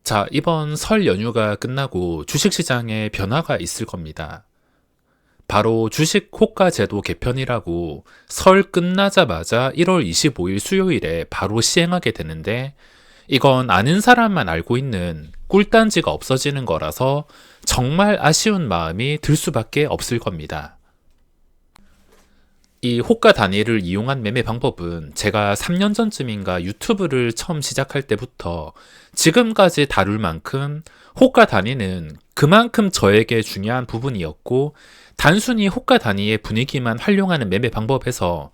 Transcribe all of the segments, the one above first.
자, 이번 설 연휴가 끝나고 주식시장에 변화가 있을 겁니다. 바로 주식 호가 제도 개편이라고 설 끝나자마자 1월 25일 수요일에 바로 시행하게 되는데, 이건 아는 사람만 알고 있는 꿀단지가 없어지는 거라서 정말 아쉬운 마음이 들 수밖에 없을 겁니다. 이 호가 단위를 이용한 매매 방법은 제가 3년 전쯤인가 유튜브를 처음 시작할 때부터 지금까지 다룰 만큼 호가 단위는 그만큼 저에게 중요한 부분이었고, 단순히 호가 단위의 분위기만 활용하는 매매 방법에서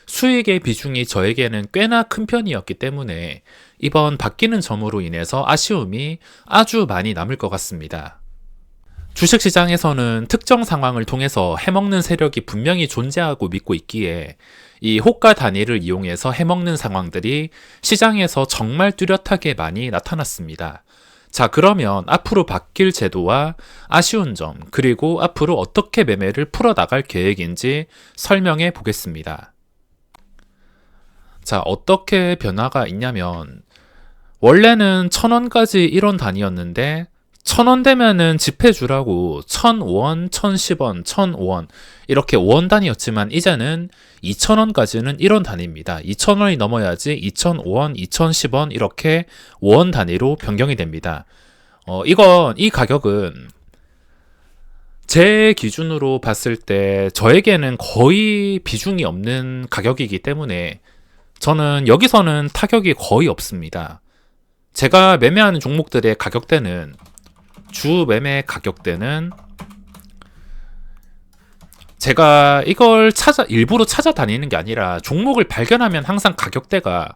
수익의 비중이 저에게는 꽤나 큰 편이었기 때문에 이번 바뀌는 점으로 인해서 아쉬움이 아주 많이 남을 것 같습니다. 주식시장에서는 특정 상황을 통해서 해먹는 세력이 분명히 존재하고 믿고 있기에 이 호가 단위를 이용해서 해먹는 상황들이 시장에서 정말 뚜렷하게 많이 나타났습니다. 자, 그러면 앞으로 바뀔 제도와 아쉬운 점, 그리고 앞으로 어떻게 매매를 풀어나갈 계획인지 설명해 보겠습니다. 자, 어떻게 변화가 있냐면, 원래는 1,000원까지 1원 단위였는데 1,000원 되면은 지폐 주라고 1,005원, 1,010원, 1,005원 이렇게 5원 단위였지만 이제는 2,000원까지는 1원 단위입니다. 2,000원이 넘어야지 2,005원, 2,010원 이렇게 5원 단위로 변경이 됩니다. 이 가격은 제 기준으로 봤을 때 저에게는 거의 비중이 없는 가격이기 때문에 저는 여기서는 타격이 거의 없습니다. 제가 매매하는 종목들의 가격대는, 주 매매 가격대는 제가 이걸 일부러 찾아다니는 게 아니라 종목을 발견하면 항상 가격대가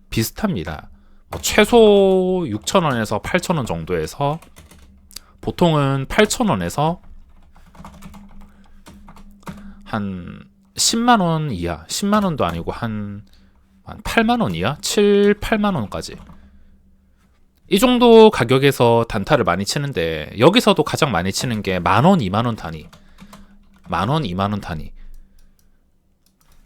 비슷합니다. 최소 6,000원에서 8,000원 정도에서, 보통은 8,000원에서 한 10만원 이하, 10만원도 아니고 한 8만원 이하? 7, 8만원까지. 이 정도 가격에서 단타를 많이 치는데, 여기서도 가장 많이 치는 게 만원, 2만원 단위. 만원, 2만원 단위.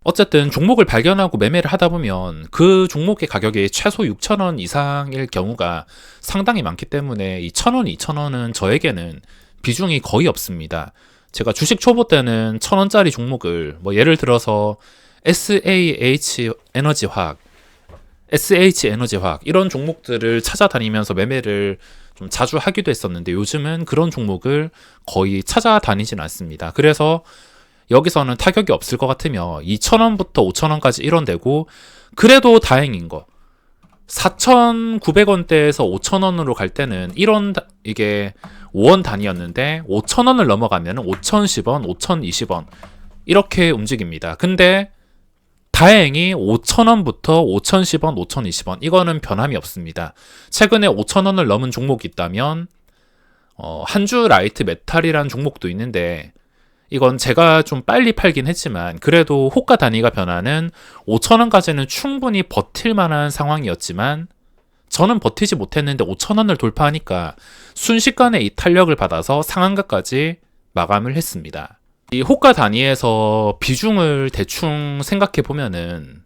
어쨌든 종목을 발견하고 매매를 하다 보면 그 종목의 가격이 최소 6,000원 이상일 경우가 상당히 많기 때문에 이 1,000원, 2,000원은 저에게는 비중이 거의 없습니다. 제가 주식 초보 때는 1,000원짜리 종목을 예를 들어서 SH 에너지화학 이런 종목들을 찾아다니면서 매매를 좀 자주 하기도 했었는데, 요즘은 그런 종목을 거의 찾아다니진 않습니다. 그래서 여기서는 타격이 없을 것 같으며 2,000원부터 5,000원까지 1원 되고, 그래도 다행인 거 4,900원대에서 5,000원으로 갈 때는 1원 이게 5원 단위였는데 5,000원을 넘어가면 5,010원, 5,020원 이렇게 움직입니다. 근데 다행히 5,000원부터 5,010원, 5,020원 이거는 변함이 없습니다. 최근에 5,000원을 넘은 종목이 있다면 한주 라이트 메탈이라는 종목도 있는데, 이건 제가 좀 빨리 팔긴 했지만 그래도 호가 단위가 변화는 5,000원까지는 충분히 버틸 만한 상황이었지만 저는 버티지 못했는데 5,000원을 돌파하니까 순식간에 이 탄력을 받아서 상한가까지 마감을 했습니다. 이 호가 단위에서 비중을 대충 생각해 보면은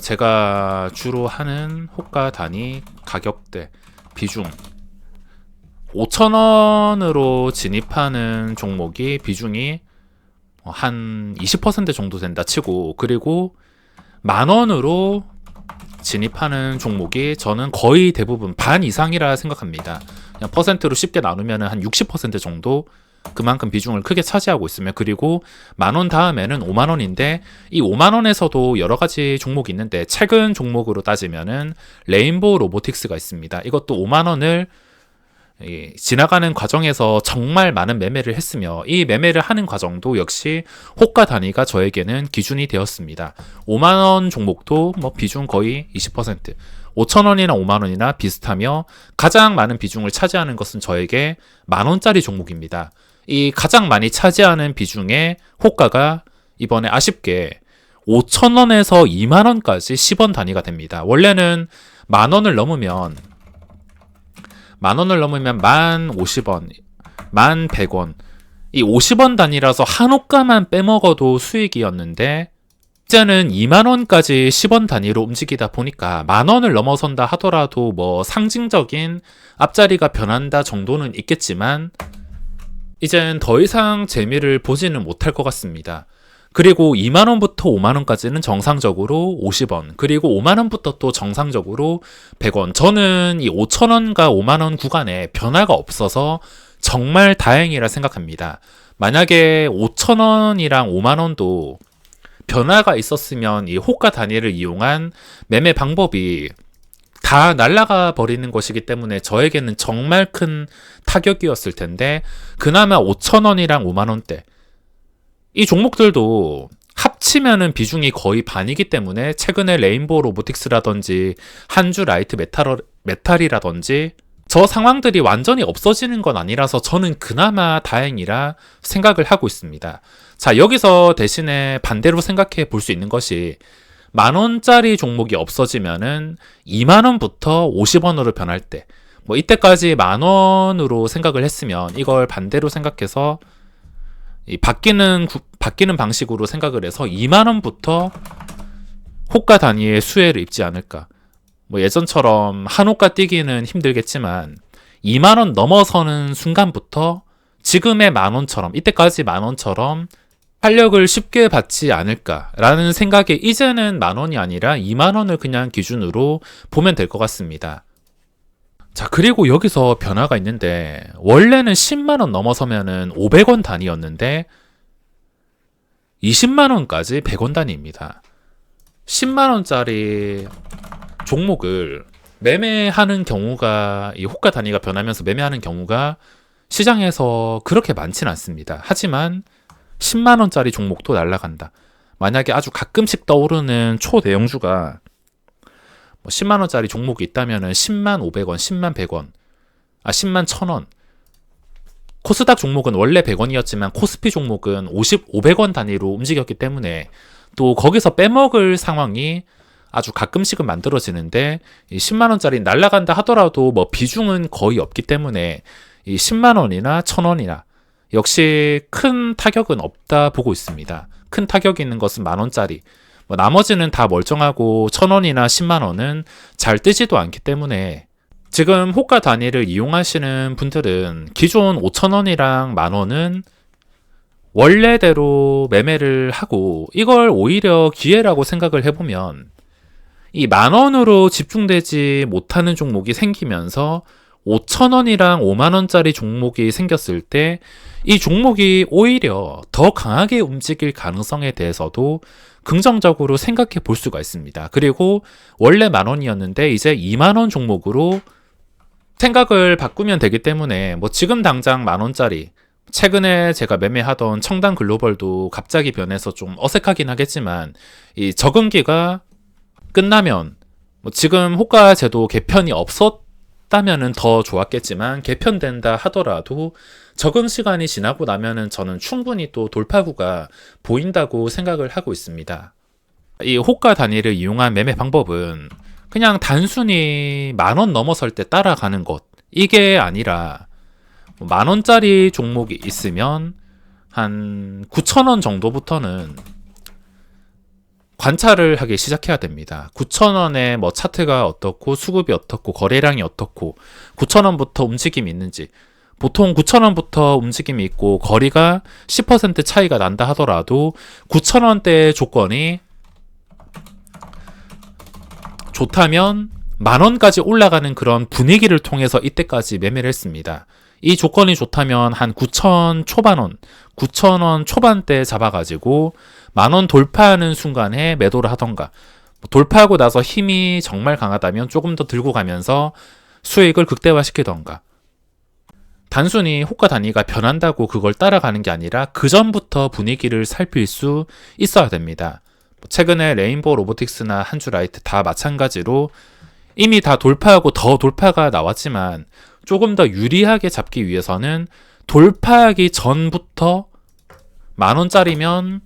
제가 주로 하는 호가 단위 가격대 비중 5,000원으로 진입하는 종목이 비중이 한 20% 정도 된다 치고, 그리고 만원으로 진입하는 종목이 저는 거의 대부분 반 이상이라 생각합니다. 그냥 퍼센트로 쉽게 나누면 한 60% 정도 그만큼 비중을 크게 차지하고 있으며, 그리고 만원 다음에는 5만원인데 이 5만원에서도 여러 가지 종목이 있는데 최근 종목으로 따지면은 레인보우 로보틱스가 있습니다. 이것도 5만원을 지나가는 과정에서 정말 많은 매매를 했으며, 이 매매를 하는 과정도 역시 호가 단위가 저에게는 기준이 되었습니다. 5만원 종목도 비중 거의 20%, 5,000원이나 5만원이나 비슷하며 가장 많은 비중을 차지하는 것은 저에게 만원짜리 종목입니다. 이 가장 많이 차지하는 비중의 호가가 이번에 아쉽게 5,000원에서 2만원까지 10원 단위가 됩니다. 원래는 만원을 넘으면 1,050원, 1,100원, 이 50원 단위라서 한 호가만 빼먹어도 수익이었는데, 이제는 2만원까지 10원 단위로 움직이다 보니까 만원을 넘어선다 하더라도 뭐 상징적인 앞자리가 변한다 정도는 있겠지만 이젠 더 이상 재미를 보지는 못할 것 같습니다. 그리고 2만원부터 5만원까지는 정상적으로 50원, 그리고 5만원부터 또 정상적으로 100원. 저는 이 5천원과 5만원 구간에 변화가 없어서 정말 다행이라 생각합니다. 만약에 5천원이랑 5만원도 변화가 있었으면 이 호가 단위를 이용한 매매 방법이 다 날아가 버리는 것이기 때문에 저에게는 정말 큰 타격이었을 텐데, 그나마 5천원이랑 5만원대 이 종목들도 합치면은 비중이 거의 반이기 때문에 최근에 레인보우 로보틱스라든지 한주 라이트 메탈이라든지 저 상황들이 완전히 없어지는 건 아니라서 저는 그나마 다행이라 생각을 하고 있습니다. 자, 여기서 대신에 반대로 생각해 볼 수 있는 것이, 만원짜리 종목이 없어지면은 2만원부터 50원으로 변할 때, 뭐 이때까지 만원으로 생각을 했으면 이걸 반대로 생각해서 이 바뀌는 방식으로 생각을 해서 2만원부터 호가 단위의 수혜를 입지 않을까. 뭐 예전처럼 한 호가 뛰기는 힘들겠지만 2만원 넘어서는 순간부터 지금의 만원처럼, 이때까지 만원처럼 활력을 쉽게 받지 않을까라는 생각에 이제는 만원이 아니라 2만원을 그냥 기준으로 보면 될 것 같습니다. 자, 그리고 여기서 변화가 있는데, 원래는 10만원 넘어서면은 500원 단위였는데 20만원까지 100원 단위입니다. 10만원짜리 종목을 매매하는 경우가, 이 호가 단위가 변하면서 매매하는 경우가 시장에서 그렇게 많지는 않습니다. 하지만 10만원짜리 종목도 날아간다. 만약에 아주 가끔씩 떠오르는 초대형주가 10만원짜리 종목이 있다면은 10만 500원, 10만 100원, 10만 1000원. 코스닥 종목은 원래 100원이었지만 코스피 종목은 500원 단위로 움직였기 때문에 또 거기서 빼먹을 상황이 아주 가끔씩은 만들어지는데, 이 10만원짜리 날아간다 하더라도 뭐 비중은 거의 없기 때문에 이 10만원이나 1000원이나 역시 큰 타격은 없다 보고 있습니다. 큰 타격이 있는 것은 만원짜리, 뭐 나머지는 다 멀쩡하고 1000원이나 10만원은 잘 뜨지도 않기 때문에 지금 호가 단위를 이용하시는 분들은 기존 5천원이랑 만원은 원래대로 매매를 하고, 이걸 오히려 기회라고 생각을 해보면 이 만원으로 집중되지 못하는 종목이 생기면서 5천원이랑 5만원짜리 종목이 생겼을 때 이 종목이 오히려 더 강하게 움직일 가능성에 대해서도 긍정적으로 생각해 볼 수가 있습니다. 그리고 원래 만원이었는데 이제 2만원 종목으로 생각을 바꾸면 되기 때문에, 뭐 지금 당장 만원짜리, 최근에 제가 매매하던 청단 글로벌도 갑자기 변해서 좀 어색하긴 하겠지만 이 적응기가 끝나면, 뭐 지금 호가 제도 개편이 없었다면은 더 좋았겠지만 개편된다 하더라도 적응 시간이 지나고 나면은 저는 충분히 또 돌파구가 보인다고 생각을 하고 있습니다. 이 호가 단위를 이용한 매매 방법은 그냥 단순히 만원 넘어설 때 따라가는 것, 이게 아니라 만원짜리 종목이 있으면 한 9천원 정도부터는 관찰을 하기 시작해야 됩니다. 9천원에 뭐 차트가 어떻고 수급이 어떻고 거래량이 어떻고 9천원부터 움직임이 있는지, 보통 9천원부터 움직임이 있고 거리가 10% 차이가 난다 하더라도 9천원대의 조건이 좋다면 만원까지 올라가는 그런 분위기를 통해서 이때까지 매매를 했습니다. 이 조건이 좋다면 한 9천 초반원, 9천원 초반대 잡아가지고 만원 돌파하는 순간에 매도를 하던가, 돌파하고 나서 힘이 정말 강하다면 조금 더 들고 가면서 수익을 극대화시키던가. 단순히 호가 단위가 변한다고 그걸 따라가는 게 아니라 그 전부터 분위기를 살필 수 있어야 됩니다. 최근에 레인보우 로보틱스나 한주 라이트 다 마찬가지로 이미 다 돌파하고 더 돌파가 나왔지만 조금 더 유리하게 잡기 위해서는 돌파하기 전부터 만원짜리면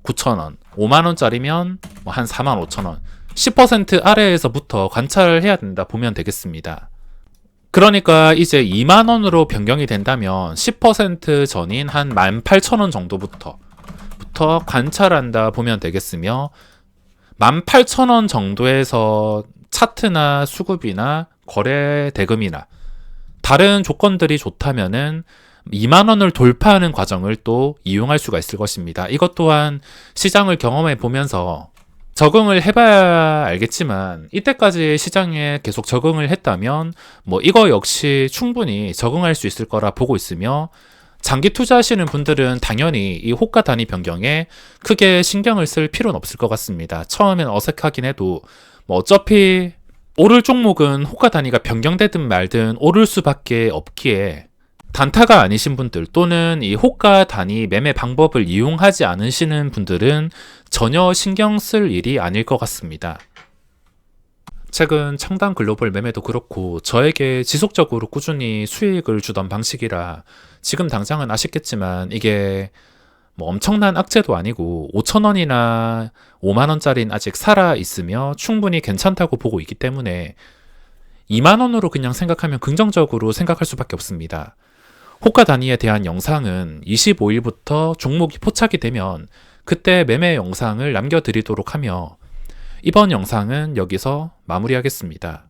9천원, 5만원짜리면 한 4만 5천원, 10% 아래에서부터 관찰을 해야 된다 보면 되겠습니다. 그러니까 이제 2만원으로 변경이 된다면 10% 전인 한 18,000원 정도부터 부터 관찰한다 보면 되겠으며 18,000원 정도에서 차트나 수급이나 거래 대금이나 다른 조건들이 좋다면은 2만 원을 돌파하는 과정을 또 이용할 수가 있을 것입니다. 이것 또한 시장을 경험해 보면서 적응을 해봐야 알겠지만 이때까지 시장에 계속 적응을 했다면 뭐 이거 역시 충분히 적응할 수 있을 거라 보고 있으며 장기 투자하시는 분들은 당연히 이 호가 단위 변경에 크게 신경을 쓸 필요는 없을 것 같습니다. 처음엔 어색하긴 해도 뭐 어차피 오를 종목은 호가 단위가 변경되든 말든 오를 수밖에 없기에 단타가 아니신 분들 또는 이 호가 단위 매매 방법을 이용하지 않으시는 분들은 전혀 신경 쓸 일이 아닐 것 같습니다. 최근 창단 글로벌 매매도 그렇고 저에게 지속적으로 꾸준히 수익을 주던 방식이라 지금 당장은 아쉽겠지만 이게 뭐 엄청난 악재도 아니고 5,000원이나 5만원짜리는 아직 살아있으며 충분히 괜찮다고 보고 있기 때문에 2만원으로 그냥 생각하면 긍정적으로 생각할 수밖에 없습니다. 호가 단위에 대한 영상은 25일부터 종목이 포착이 되면 그때 매매 영상을 남겨드리도록 하며 이번 영상은 여기서 마무리하겠습니다.